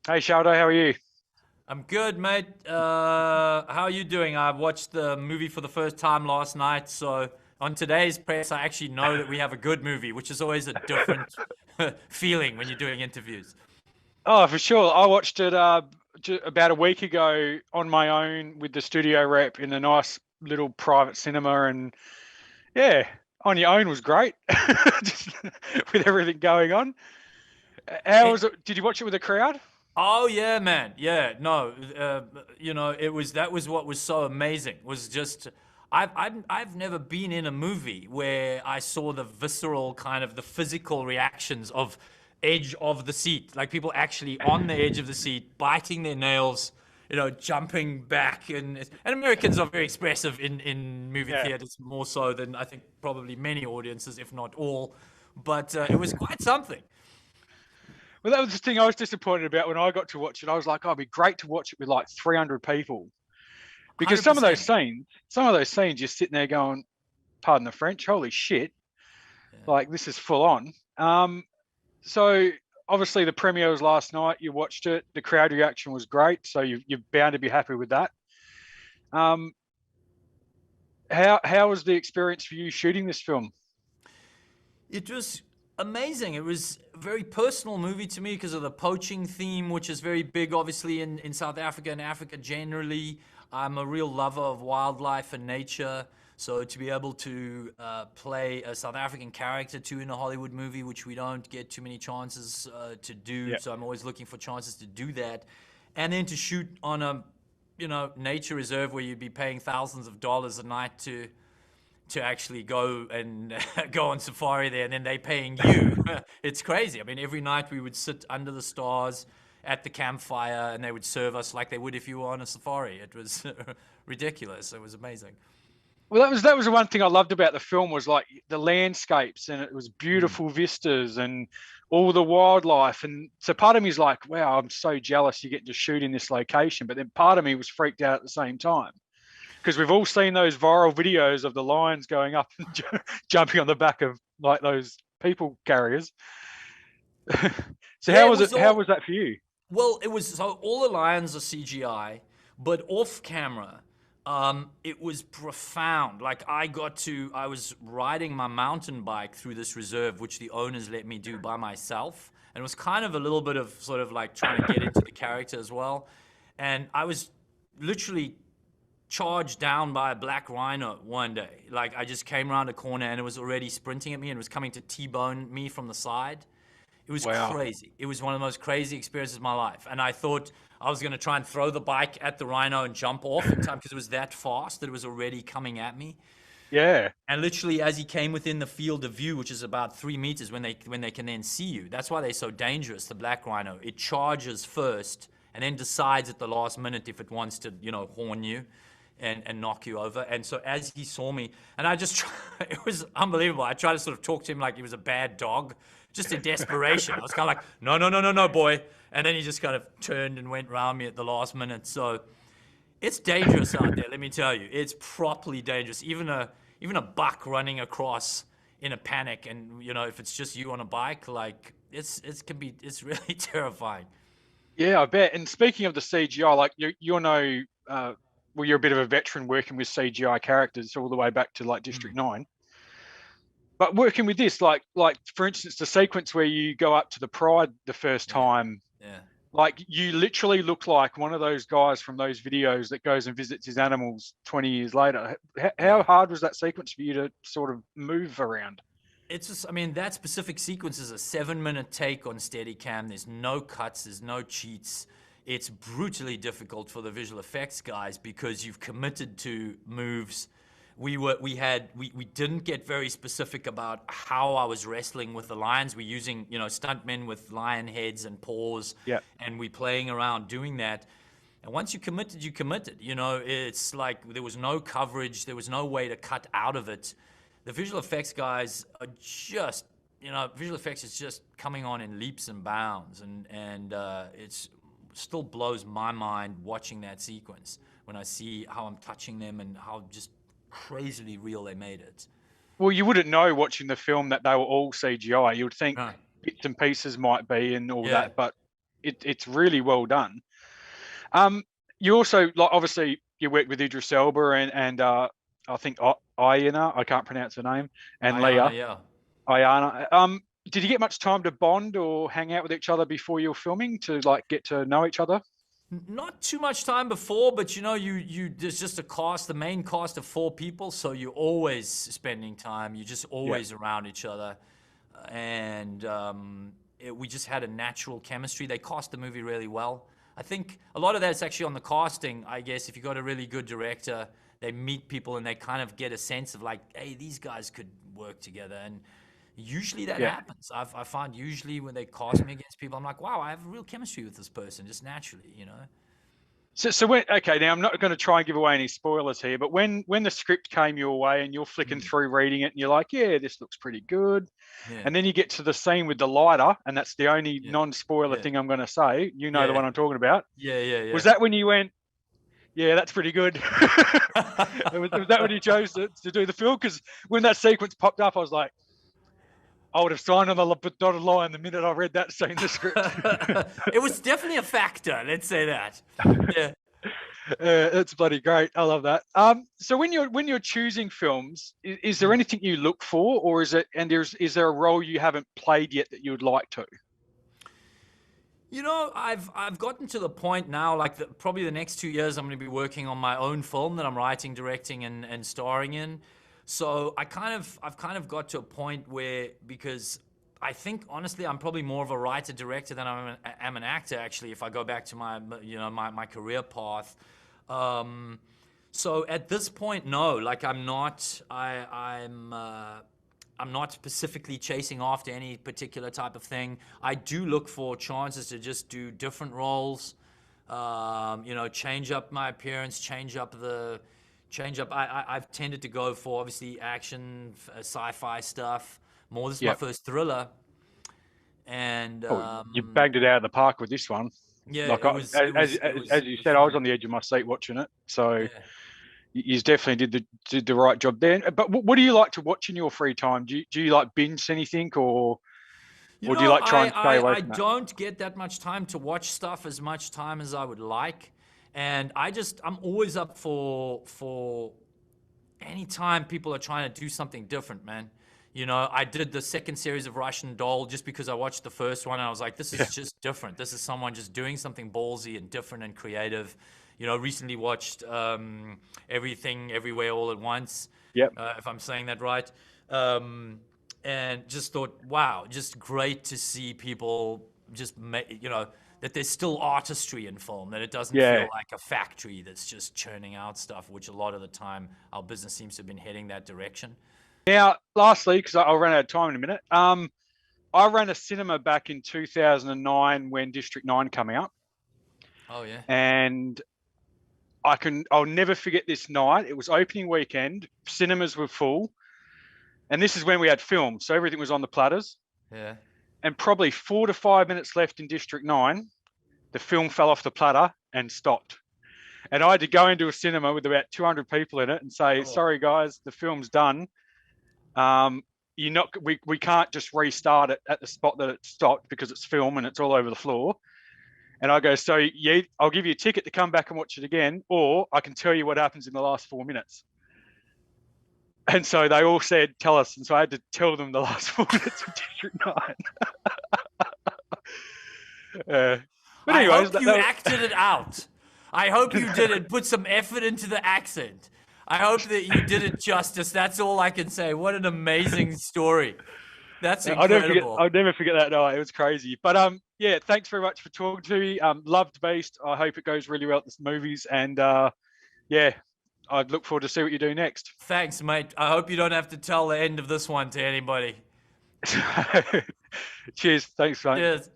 Hey, Sharlto, how are you? I'm good, mate. How are you doing? I watched the movie for the first time last night, so on today's press, I actually know that we have a good movie, which is always a different feeling when you're doing interviews. Oh, for sure. I watched it about a week ago on my own with the studio rep in a nice little private cinema, and yeah, on your own was great, just with everything going on. How Eh, was it? Did you watch it with a crowd? oh yeah, man. Yeah, no, it was that was what was so amazing. Was just I've never been in a movie where I saw the visceral kind of the physical reactions of edge of the seat, like people actually on the edge of the seat, biting their nails, jumping back, and Americans are very expressive in movie Yeah. theaters more so than I think probably many audiences, if not all. But it was quite something. Well, that was the thing I was disappointed about when I got to watch it. I was like, oh, it'd be great to watch it with like 300 people because some of those 100%. scenes, some of those scenes, you're sitting there going, pardon the French, holy shit, like this is full on. So obviously the premiere was last night. You watched it. The crowd reaction was great. So you're bound to be happy with that. Um, how was the experience for you shooting this film? It was amazing. It was a very personal movie to me because of the poaching theme, which is very big, obviously, in South Africa and Africa generally. I'm a real lover of wildlife and nature. So to be able to play a South African character too in a Hollywood movie, which we don't get too many chances to do, Yeah, so I'm always looking for chances to do that, and then to shoot on a, nature reserve where you'd be paying thousands of dollars a night to actually go and go on safari there, and then they paying you. It's crazy. I mean, every night we would sit under the stars at the campfire, and they would serve us like they would if you were on a safari. It was ridiculous. It was amazing. well, that was the one thing I loved about the film was like the landscapes, and it was Mm. beautiful vistas and all the wildlife. And so part of me is like, wow, I'm so jealous you get to shoot in this location. But then part of me was freaked out at the same time because we've all seen those viral videos of the lions going up and jumping on the back of like those people carriers. So Yeah, how it was was it? How all was that for you? well. It was so all the lions are CGI, but off camera, it was profound. Like I was riding my mountain bike through this reserve, which the owners let me do by myself, and it was kind of a little bit of sort of like trying to get into the character as well. And I was literally charged down by a black rhino one day. Like I just came around a corner and it was already sprinting at me and was coming to T-bone me from the side. It was Wow. crazy. It was one of the most crazy experiences of my life. And I thought I was going to try and throw the bike at the rhino and jump off in time because it was that fast that it was already coming at me. Yeah. And literally, as he came within the field of view, which is about 3 meters, when they can then see you, that's why they're so dangerous. The black rhino, it charges first and then decides at the last minute if it wants to, horn you and knock you over. And so as he saw me, and I just, it was unbelievable. I tried to sort of talk to him like he was a bad dog, just in desperation. I was kind of like, no, no, no, no, no, boy. And then he just kind of turned and went round me at the last minute. So it's dangerous out there, let me tell you. It's properly dangerous. Even a buck running across in a panic, and if it's just you on a bike, like it's really terrifying. Yeah, I bet. And speaking of the CGI, like you'll know, well, you're a bit of a veteran working with CGI characters all the way back to like District Mm, 9. But working with this, like for instance, the sequence where you go up to the Pride the first yeah, time, yeah. like you literally look like one of those guys from those videos that goes and visits his animals 20 years later. How Yeah. hard was that sequence for you to sort of move around? It's just, I mean, that specific sequence is a 7 minute take on Steadicam. There's no cuts, there's no cheats. It's brutally difficult for the visual effects guys because you've committed to moves. We didn't get very specific about how I was wrestling with the lions. We're using, stuntmen with lion heads and paws, Yeah. and we playing around doing that. And once you committed, you committed. It's like there was no coverage, there was no way to cut out of it. The visual effects guys are just, visual effects is just coming on in leaps and bounds, and it's still blows my mind watching that sequence when I see how I'm touching them and how just crazily real they made it. Well, you wouldn't know watching the film that they were all CGI. You would think Right. bits and pieces might be and all Yeah. that, but it's really well done. You also, like, obviously you worked with Idris Elba and I think Ayana, I can't pronounce her name, and Ayana, Leah. yeah. Ayana. Did you get much time to bond or hang out with each other before you were filming to like get to know each other? Not too much time before, but you know, there's just a cast, the main cast of 4 people, so you're always spending time. You're just always around each other, and we just had a natural chemistry. They cast the movie really well. I think a lot of that's actually on the casting. I guess if you got a really good director, they meet people and they kind of get a sense of like, hey, these guys could work together, and usually that happens. I find usually when they cast me against people, I'm like, wow, I have a real chemistry with this person, just naturally, you know. So when, okay, now I'm not going to try and give away any spoilers here, but when the script came your way and you're flicking through reading it and you're like, yeah, this looks pretty good, and then you get to the scene with the lighter, and that's the only non-spoiler thing I'm going to say. You know the one I'm talking about. Yeah. Was that when you went, yeah, that's pretty good? was that when you chose to do the film? Because when that sequence popped up, I was like, I would have signed on the dotted line the minute I read that scene in the script. It was definitely a factor, let's say that. Yeah. It's bloody great. I love that. So when you're choosing films, is there anything you look for, or is there a role you haven't played yet that you would like to? You know, I've gotten to the point now, like probably the next 2 years, I'm going to be working on my own film that I'm writing, directing, and starring in. So I've kind of got to a point where, because I think honestly I'm probably more of a writer director than I am an actor, actually, if I go back to my my career path. So at this point, no, like I'm not specifically chasing after any particular type of thing. I do look for chances to just do different roles, you know, change up my appearance, I've tended to go for obviously action, sci-fi stuff. More, this is my first thriller, and you bagged it out of the park with this one. Yeah, like as you said, I was on the edge of my seat watching it. So you definitely did the right job there. But what do you like to watch in your free time? Do you like binge anything, or do you like try and stay away from that? I don't get that much time to watch stuff as much time as I would like. And I'm always up for any time people are trying to do something different, man. You know, I did the second series of Russian Doll just because I watched the first one and I was like, this is just different. This is someone just doing something ballsy and different and creative. You know, recently watched Everything Everywhere All at Once. Yep. If I'm saying that right. And just thought, wow, just great to see people just you know, that there's still artistry in film, that it doesn't feel like a factory that's just churning out stuff, which a lot of the time our business seems to have been heading that direction. Now, lastly, because I'll run out of time in a minute, I ran a cinema back in 2009 when District 9 came out. Oh, yeah. And I'll never forget this night. It was opening weekend, cinemas were full, and this is when we had film, so everything was on the platters. Yeah. And probably 4 to 5 minutes left in District 9, the film fell off the platter and stopped. And I had to go into a cinema with about 200 people in it and say, sorry guys, the film's done. We can't just restart it at the spot that it stopped because it's film and it's all over the floor. And I go, so yeah, I'll give you a ticket to come back and watch it again, or I can tell you what happens in the last 4 minutes. And so they all said, tell us. And so I had to tell them the last 4 minutes of District 9. But anyways, I hope you acted it out. I hope you did it, put some effort into the accent. I hope that you did it justice. That's all I can say. What an amazing story. That's incredible. I'll never forget that night. It was crazy. But yeah, thanks very much for talking to me. Loved Beast. I hope it goes really well at the movies. And yeah, I'd look forward to see what you do next. Thanks, mate. I hope you don't have to tell the end of this one to anybody. Cheers. Thanks, mate. Cheers.